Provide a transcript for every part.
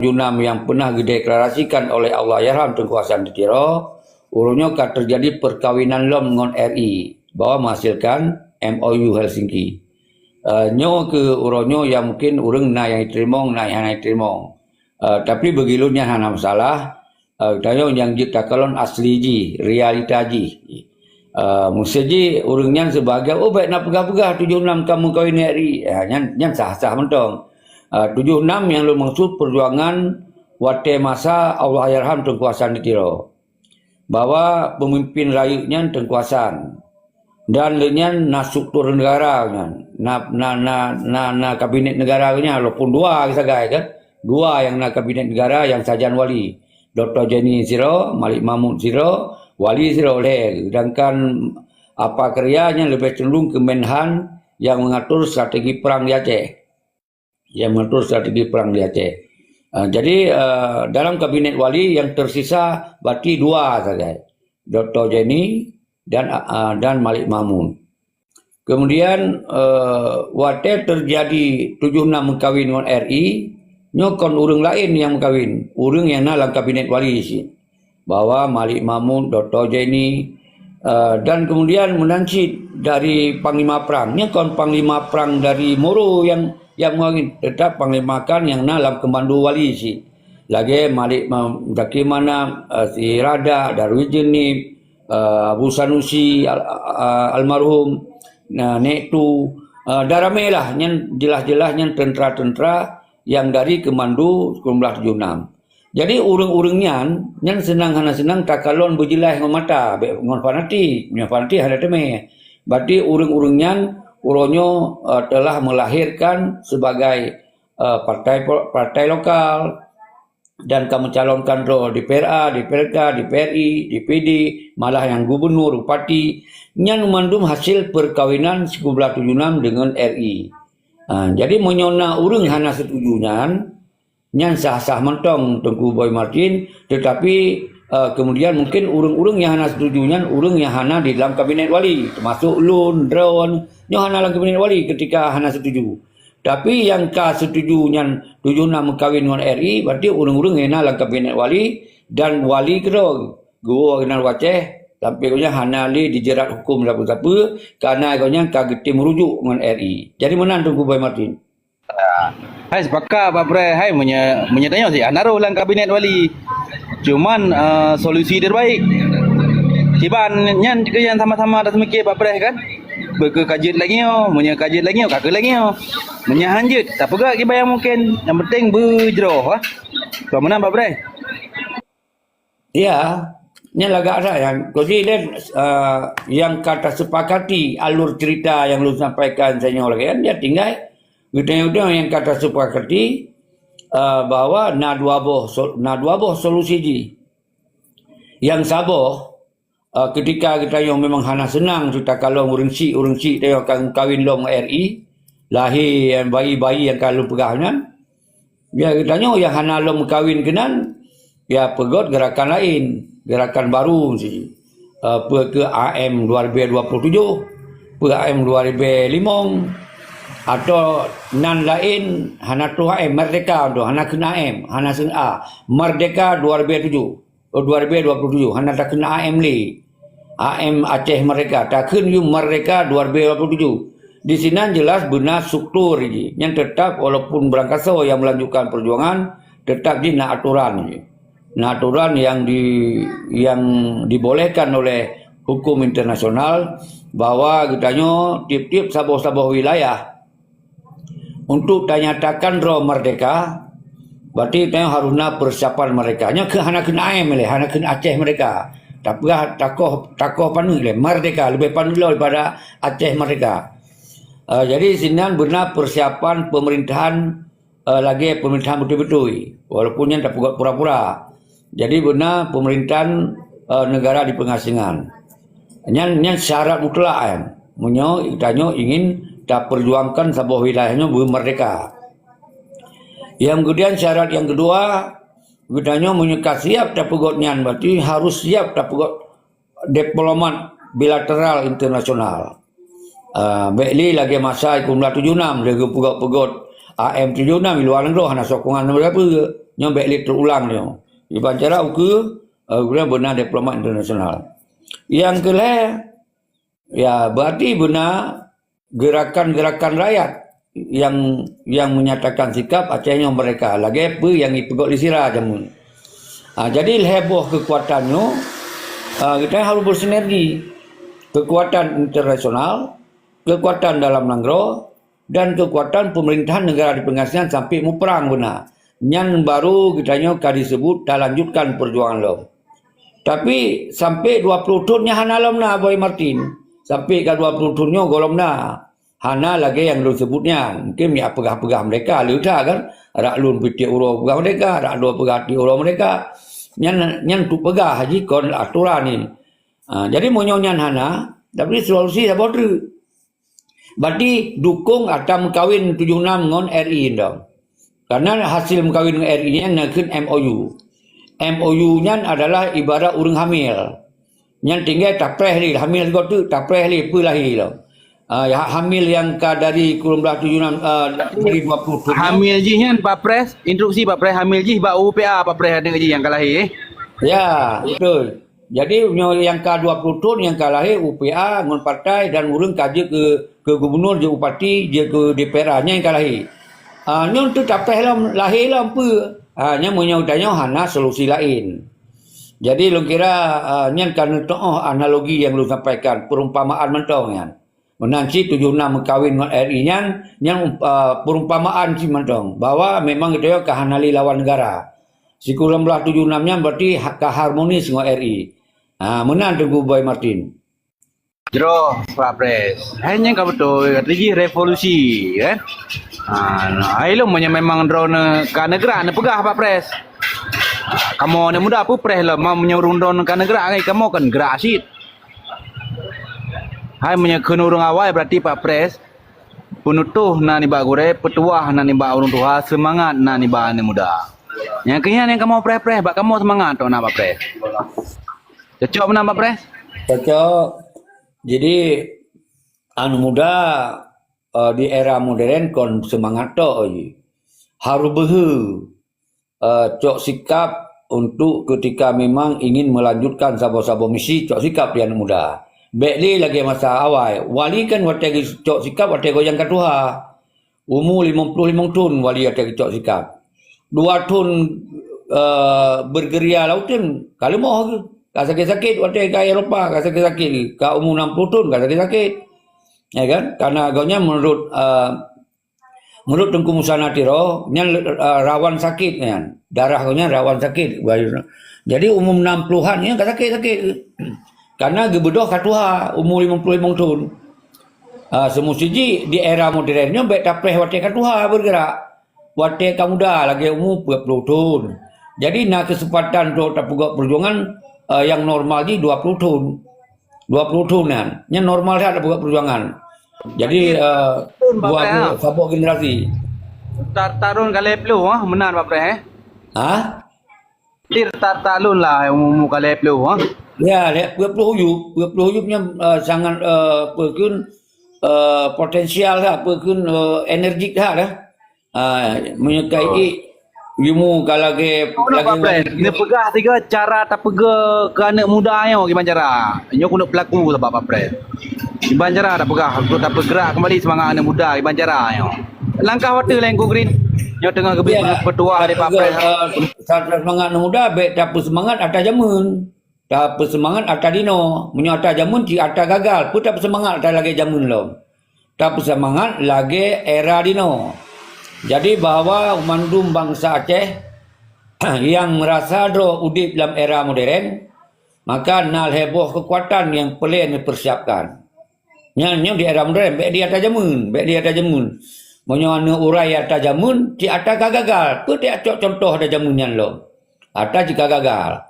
Junam yang pernah dideklarasikan oleh Allahyarham Tunku Hassan Titiro, urungnya akan terjadi perkawinan LOM dengan RI bahwa menghasilkan MOU Helsinki. Nyo ke urungnya yang mungkin urung na yang diterima. Tapi begilunya hana masalah, tayo yang kita kalon asli ji, realita ji. Musaji urungnya sebagai baik nak pegah-pegah 76 kamu kawin RI. Nyan sah-sah mentong. 76 yang lu maksud perjuangan wate masa Allahyarham Tunku Hassan Titiro, bahwa pemimpin rakyatnya Tunku Hassan dan lenyan na struktur negara na kabinet negaranya walaupun dua sagai kan, dua yang na kabinet negara yang sajan wali Dr. Jenny Siro, Malik Mahmud Siro, wali Siro oleh, sedangkan apa karyanya lebih cenderung ke Menhan yang mengatur strategi perang di Aceh. Jadi dalam kabinet wali yang tersisa berarti dua saja, Dr. Jenny dan Malik Mahmud. Kemudian wate terjadi 76 mengkawin dengan RI, nyokon urung lain yang mengkawin, urung yang dalam kabinet wali sih, bahwa Malik Mahmud, Dr. Jenny dan kemudian menancit dari Panglima Perang, nyokon Panglima Perang dari Moro yang mungkin tetap panglima kan yang dalam kemandu wali si lagi Malik Zaki mana si Rada Darwijini Abu Sanusi almarhum Nektu darame lah yang jelas-jelas yang tentera-tentera yang dari kemandu 1976. Jadi urung-urungnya yang senang takalon berjelas mata ngon fanatik ada teme. Berarti urung-urungnya uronyo telah melahirkan sebagai partai lokal dan kamu calonkan di PRA, di PRK, di PRI, di PD, malah yang gubernur, bupati, yang memandum hasil perkawinan 1976 dengan RI. Jadi menyona urung hana setujunya, yang sah-sah mentong Tengku Boy Martin, tetapi kemudian mungkin urung-urung yang hana setujunya, urung yang hana di dalam kabinet wali, termasuk Lun, Drone, yang hana dalam kabinet wali ketika hana setuju. Tapi yang setujunya 76 mengkawin dengan RI, berarti urung-urung yang hana dalam kabinet wali, dan wali kedua, gua kenal waceh, sampai kau hana li dijerat hukum apa-apa, karena kau kageti merujuk dengan RI. Jadi mana Tengku Boy Martin? Hai sepakat Pak Bre, hai menyatanya sih naruh dalam kabinet wali. Cuman solusi terbaik Ciban nyan juga yang sama-sama dah semikir Pak Bre kan. Berkekajian lagi kajian lagi kakak lagi menyahanjut. Tak pegak kita yang mungkin yang penting berjeroh Kau mana Pak Bre? Ya, ini lagak ada yang kemudian yang kata sepakati alur cerita yang lu sampaikan saya lagi kan dia tinggal udah yang kata sepakati bahwa na dua boh solusi ji yang saboh ketika kita yang memang hana senang kita kalau urung si dia akan kawin long RI lahir yang bayi-bayi yang kalau pegahnya ya kita yang hana long kawin kenan ya pegot gerakan lain, gerakan baru sih ke AM 2027 AM 2005 atau nan lain hana tu AM Merdeka untuk hana kena AM hana sen A Merdeka 2027 hana tak kena AM li AM Aceh Merdeka tak kena Merdeka 2027 di sini jelas benar struktur ini yang tetap walaupun berangkasa yang melanjutkan perjuangan tetap di aturan yang dibolehkan oleh hukum internasional bahwa kitanya tiap-tiap sabah-sabah wilayah untuk dinyatakan roh merdeka, berarti kita harusnya persiapan mereka. Nya ke hana kena AM le, hana kena Aceh mereka. Tapi takoh panu le merdeka lebih panu daripada Aceh mereka. Jadi sini benar persiapan pemerintahan lagi pemerintahan betul-betul, walaupun yang tak pura-pura. Jadi benar pemerintahan negara di pengasingan. Nya syarat mutlak kita ingin tak perjuangkan sebuah wilayahnya merdeka. Yang kemudian syarat yang kedua, kita menyukai siap tak pegotnya, berarti harus siap tak pegot diplomat bilateral internasional. Baiklah lagi masa 1976 lagi pegot AM76 di luar negara hana sokongan berapa nyo baik li terulang nyo iban cara uku benar diplomat internasional. Yang kelima ya berarti benar gerakan-gerakan rakyat yang menyatakan sikap acehnya mereka lagi apa yang ipegok lisira jamun. Jadi heboh kekuatannya kita harus bersinergi kekuatan internasional, kekuatan dalam negara dan kekuatan pemerintahan negara di pengasihan sampai mau perang benar. Yang baru kitanya kali disebut dah lanjutkan perjuangan lo. Tapi sampai 20 tahunnya hana lom na Boy Martin. Sampai ke 20 tahunnya golom na. Hana lagi yang lu sebutnya. Mungkin ya pegah-pegah mereka. Lihat kan. Rak lun piti uro pegah mereka. Rak dua pegah ti uro mereka. Yang tu pegah haji kon aturan ni. Jadi monyonya hana. Tapi solusi dah bodoh. Berarti dukung atau kawin 76 ngon RI dong. Karena hasil kawin RI nya nak MOU. MOU-nya adalah ibarat urang hamil. Yang tinggal tapreh ni, hamil juga tu tapreh ni pu lahir lo. Hamil yang dari kurun 76 dari 20 tu. Hamil ji nya Pak Pres, instruksi Pak Pres hamil ji ba UPA Pak Pres ada ji yang kalahir. Ya, betul. Jadi yang ke 20 tahun yang kalahir UPA ngon partai dan urang kaji ke gubernur je bupati je ke DPR nya yang kalahir. Nyon tu tapreh lahir lah apa. Nya menyautannya hana solusi lain. Jadi lu kira nyan kan analogi yang lu sampaikan perumpamaan mentong kan. Menanci 76 kawin dengan RI yang perumpamaan si mentong bahwa memang itu ya kehanali lawan negara. Si kurang belah 76 nya berarti keharmonis dengan RI. Menang tunggu Boy Martin. Jero Pak Pres. Hanya kau betul regi revolusi kan. Ailo memang drone ke negara ne pegah Pak Pres. Kamu ni muda apa Pres lah mau menyurung drone ke negara ngai kamu kan gerak sit. Hai menyekun urang awal berarti Pak Pres penutuh na ni bak gore petuah na ni bak urang tua semangat na ni bak ni muda. Yang kenya yang kamu Pres bak kamu semangat tu na Pak Pres. Cocok mana Pak Pres? Cocok. Jadi muda di era modern kon semangat tok je. Harus cok sikap untuk ketika memang ingin melanjutkan sabo-sabo misi cok sikap yang muda. Baik lagi masa awal. Wali kan watagi cok sikap watagi yang kedua. Umur 55 tahun wali watagi cok sikap. 2 tahun bergeria lautan kalau mau Kak sakit-sakit waktu ke Eropah, kak sakit-sakit. Kak umur 60 tahun, kak sakit-sakit. Ya kan? Karena agaknya menurut Tengku Musa Natiro, rawan sakit kan. Darah agaknya rawan sakit. Jadi umur 60-an ya kak sakit-sakit. Karena gebedoh katuha umur 55 tahun. Semusiji di era modernnya baik tapreh waktu katuha bergerak. Waktu muda lagi umur 40 tahun. Jadi nak kesempatan untuk tapugak perjuangan yang normal di 20 tahun. 20 tahunan. Yang normal saya ada buat perjuangan. Jadi buat sabuk generasi. Tarun kali pelu menang Pak Pres Tir tarun lah umum kali pelu Ya, pelu huyupnya sangat potensial lah, energik lah. Menyukai ilmu kalau lagi ni pegah tiga cara tak pegah ke anak muda yo gimana cara nyo kuno pelaku sebab Pak Pres gimana cara tak pegah aku tak bergerak kembali semangat anak muda gimana cara yo langkah waktu lain ku green nyo tengah gebik petua dari Pak Pres semangat anak muda baik tak semangat atas jamun tak semangat atas dino menyo atas jamun ci atas gagal pun tak semangat atas lagi jamun lo tak semangat lagi era dino. Jadi bahawa umandum bangsa Aceh yang merasa do udip dalam era modern, maka nal heboh kekuatan yang perlu dipersiapkan. Yang di era modern, baik di atas jamun, Menyoana urai atas jamun, di atas gagal. Tu dia contoh ada jamunnya lo. Atas jika gagal.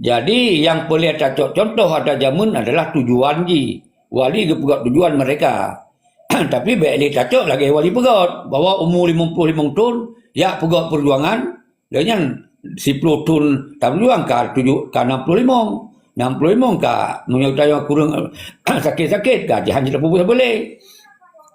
Jadi yang perlu ada contoh ada jamun adalah tujuan ji. Wali kepegat tujuan mereka. Tapi baik dia cacok lagi wali pegot bahwa umur 55 tahun ya pegot perjuangan dan 10 tahun tak berjuang ke 65 menyertai kurang sakit-sakit ke hanya tak boleh.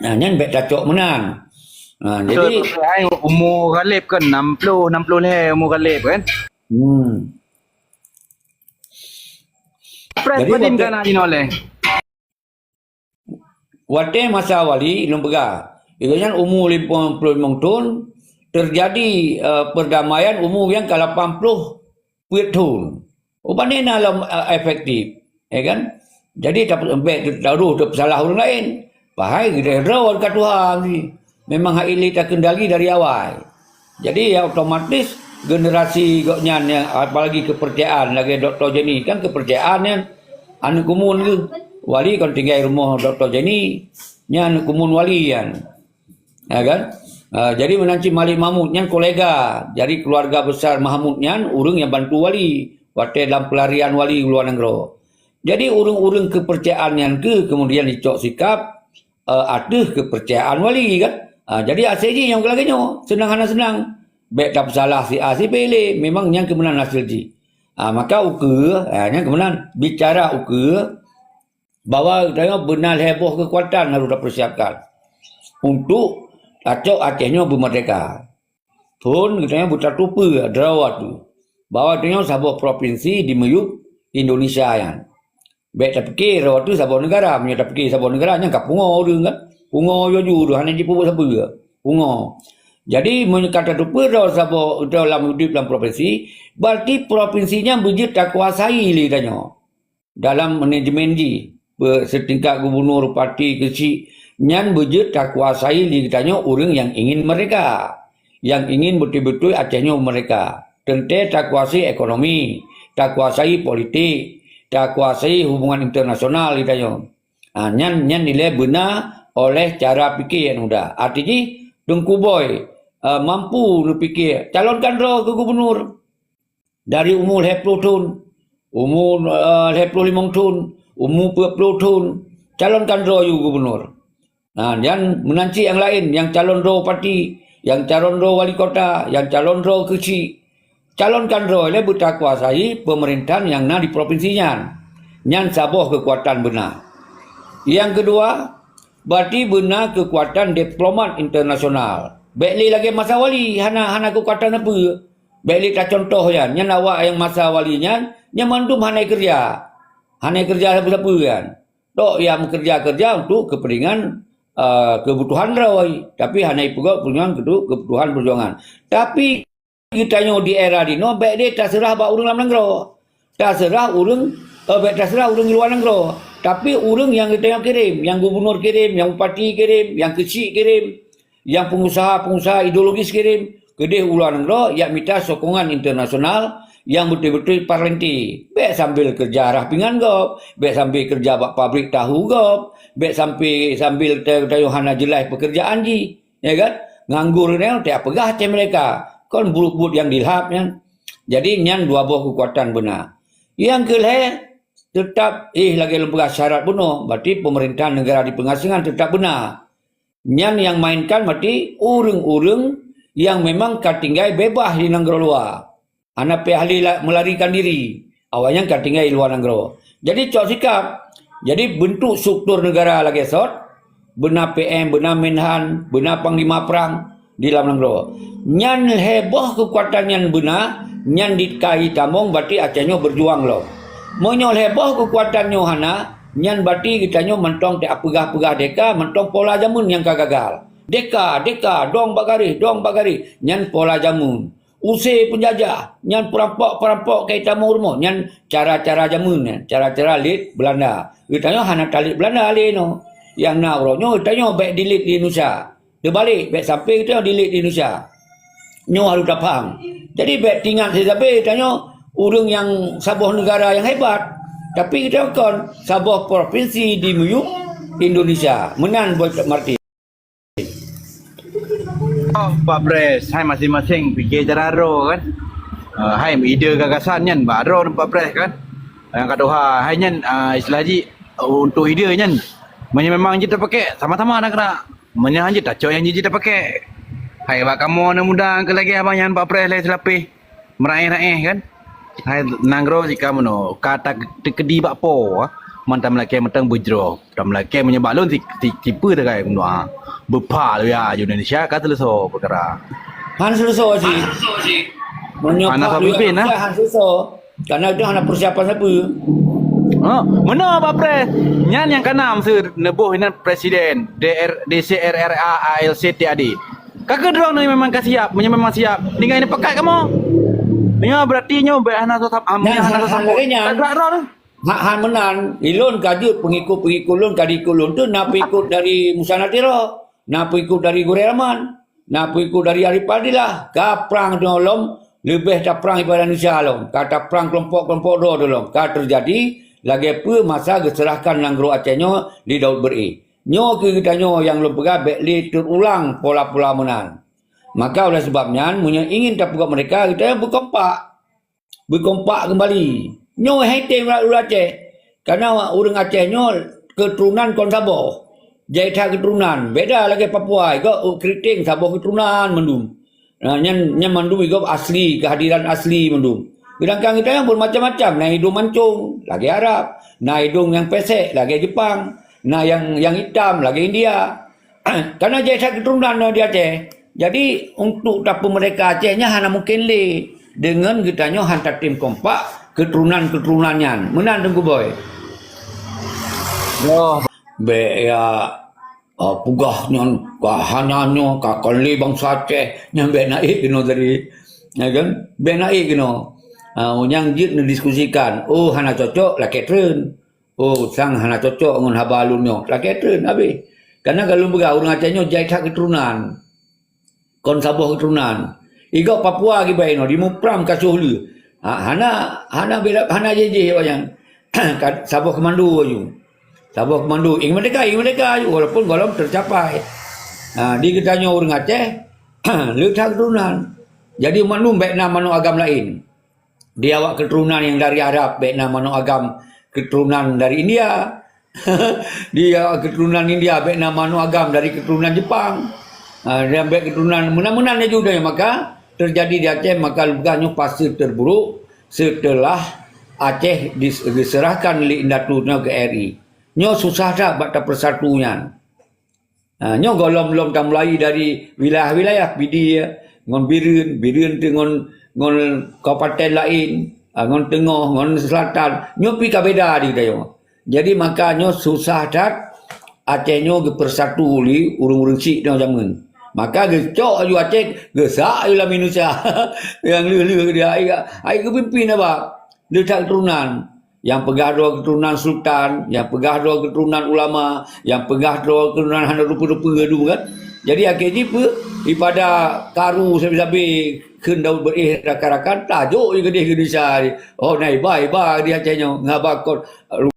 Nah yang baik cacok menang. Jadi So, hai umur Galib kan 60 leh umur Galib kan. Pres Jadi padim waktu kan ni oleh. masa wali lembaga. Ianya umur 55 tahun terjadi perdamaian umur yang ke 80 tahun. Upanya dalam efektif, ya kan? Jadi tak sampai taruh tu salah orang lain. Bahai kita rawat kat Tuhan ni. Memang hak ini tak kendali dari awal. Jadi ya otomatis generasi goknya yang apalagi kepercayaan lagi Dr. Jenny kan kepercayaan yang anu kumun ke wali kan tinggal rumah Dr. Jenny nya anu kumun wali kan. Ya kan? Jadi menanci Malik Mahmud yang kolega. Jadi keluarga besar Mahmud yang urang yang bantu wali waktu dalam pelarian wali luar negara. Jadi urang-urang kepercayaan yang kemudian dicok sikap ada kepercayaan wali kan. Jadi ACJ yang kelaganya senang. Baik tak salah si A si pilih memang yang kemenangan hasil G. Maka uke yang kemenangan bicara uke bahawa benar heboh kekuatan harus dipersiapkan untuk acok Acehnya bermerdeka. Pun katanya buta tupa derawat tu. Bahawa katanya sebuah provinsi di meyup Indonesia yang. Baik tak fikir rawat tu sebuah negara, punya tak fikir sebuah negara yang kat pungo tu kan. Pungo yo juru hanya di pupuk siapa pungo. Jadi kata tupa sebuah dalam hidup dalam provinsi, berarti provinsinya berjit tak kuasai li tanya. Dalam manajemen di setingkat gubernur parti kecil nyan berjit tak kuasai li tanya orang yang ingin mereka. Yang ingin betul-betul Acehnya mereka. Tentu tak kuasai ekonomi, tak kuasai politik, tak kuasai hubungan internasional ditanya. Nyan nilai benar oleh cara fikir yang mudah. Artinya Tengku Boy mampu berfikir calonkan roh ke gubernur dari umur 20 tahun, umur 25 tahun, umur 40 tahun, calonkan roh you gubernur. Dan menanci yang lain yang calon roh parti, yang calon roh wali kota, yang calon roh kecil. Calonkan roh le buta kuasai pemerintahan yang na di provinsinya. Nyan sabuh kekuatan benar. Yang kedua, berarti benar kekuatan diplomat internasional. Baikli lagi masa wali, hana kekuatan apa? Baikli tak contoh ya, nyan awak yang masa walinya, nyan mandum hana kerja. Hana kerja siapa-siapa kan. Tok yang kerja untuk kepentingan kebutuhan rawai. Tapi hana juga kebutuhan perjuangan. Tapi kitanya di era dino, baik dia tak serah bahawa orang dalam negara. Tak serah orang luar negara. Tapi orang yang kita yang kirim, yang gubernur kirim, yang bupati kirim, yang kecil kirim, yang pengusaha ideologis kirim, kedai luar negara yang minta sokongan internasional yang betul-betul parlenti. Baik sambil kerja arah pinggan gop, baik sambil kerja bak pabrik tahu gop, baik sambil tayo hana jelas pekerjaan ji, ya kan? Nganggur ni tak pegah macam mereka. Kon buruk-buruk yang dilhap kan. Jadi nyan dua buah kekuatan benar. Yang kelih tetap lagi lembaga syarat benar. Berarti pemerintahan negara di pengasingan tetap benar. Nyan yang mainkan berarti urang-urang yang memang katinggai bebas di negara luar. Anak ahli melarikan diri. Awalnya katinggai luar negara. Jadi cok sikap. Jadi bentuk struktur negara lagi sot. Benar PM, benar Menhan, benar Panglima Perang di dalam negara. Nyan heboh kekuatan yang benar. Nyan dikai tamong berarti Acehnya berjuang loh. Monyol heboh kekuatannya hana. Nyan berarti kitanya mentong tak pegah-pegah deka, mentong pola jamun yang gagal. Deka, dong bagari. Nyan pola jamun. Usai penjajah, nyan perampok kaitan rumah. Nyan cara-cara jamun, cara-cara lit Belanda. Kitanya hana talit Belanda alih no. Yang nak orangnya, kitanya baik dilit di Indonesia. Dia balik, baik sampai kita dilit di Indonesia. Nyo harus dapang. Jadi baik tinggal sampai kitanya urang yang sabuah negara yang hebat. Tapi kita kan sebuah provinsi di meyup Indonesia. Menan buat Martin. Pak Pres, hai masing-masing fikir cara ro kan. Hai ide gagasan nyan, Pak Ro Pak Pres kan. Yang kata hai nyan istilah ji untuk ide nyan. Memang kita pakai sama-sama nak kena. Menyan je tak yang je kita pakai. Hai Pak kamu nak mudah ke lagi abang yang Pak Pres lagi selapih. Meraih-raih kan. Hai nanggro jika mano kata kedi bakpo มันทำอะไรแกมันต้องบุจโรทำอะไรแกมันยังบาลอนที่ปื้ดอะไรมึงวะบุพาเลยya Indonesia kata lu so perkara Han selesai sih. Anak Menyopak pemimpin, juga Han selesai. Karena itu anak persiapan apa? Mana Pak Pre? Nyan yang keenam sur nebuh ini presiden DCRRA ALC TAD. Kakak dorang ni memang siap, memang siap. Dengan ini pekat kamu. Nya berarti nya anak tetap amin anak tetap. Tak dorang. Han menan, ilun kajut pengikut lun kadikul tu nak ikut dari Musanatiro, nak ikut dari Gureraman. Nak ikut dari Arif Adilah. Ka perang dolom lebih tak perang daripada Indonesia lom. Kata perang kelompok-kelompok do dolom. Ka terjadi lagi apa masa geserahkan Langgro Acehnya di Daud Beri. Nyo kita nyo yang lom pegah bekli terulang pola-pola menan. Maka oleh sebabnya punya ingin tak pegah mereka kita berkompak kembali. Nyo hating orang Aceh. Karena orang Acehnya keturunan kon Sabah. Jaita keturunan beda lagi Papua iko keriting Sabah keturunan mendum. Nyan mendum iko asli kehadiran asli mendum. Sedangkan kita yang bermacam-macam, nah hidung mancung lagi Arab, nah hidung yang pesek lagi Jepang, nah yang hitam lagi India. Karena jaita keturunan di Aceh. Jadi untuk tapu mereka Acehnya hanya mungkin le dengan kitanya hantar tim kompak keturunan-keturunannya. Menan tunggu boy. Oh, Be ya pugah nyon hanya nyo kakon li bangsa Aceh nyambe naik kino tadi ya kan be naik kino yang jit diskusikan hana cocok la ketren sang hana cocok ngon habalun nyo la ketren habis karena kalau bega urang Aceh nyo jaita keturunan kon Sabah keturunan igo Papua gi bae no di mupram kasuhlu hana bela hana jeje wayang Sabah Kemandu aju Sabah Kemandu, ingin mereka walaupun golong tercapai. Di kitanya orang Aceh, letak keturunan. Jadi manum baik nama manu agam lain. Dia awak keturunan yang dari Arab, baik nama manu agam keturunan dari India. Dia keturunan India, baik nama manu agam dari keturunan Jepang. Dia baik keturunan menang-menangnya juga ya. Maka terjadi di Aceh, maka lugahnya pasti terburuk setelah Aceh diserahkan oleh Indatunya ke RI. Nyo susah dah baca persatuan. Nyo golom-golom tak mulai dari wilayah-wilayah PD ngon Birun tu ngon kabupaten lain, ngon tengah, ngon selatan. Nyo pi ka beda di dayo. Jadi maka nyo susah dah Aceh nyo ge persatu li urang-urang sik dah zaman. Maka ge cok aju Aceh gesak ila Indonesia. Yang lu dia ai ke pimpin apa? Letak keturunan yang pegah dua keturunan sultan, yang pegah dua keturunan ulama, yang pegah dua keturunan hana rupa-rupa gaduh kan. Jadi akhirnya ipada karu sabi-sabi kendau berih rakan-rakan tajuk juga dia Indonesia. Oh naik bye dia Acehnya ngabakon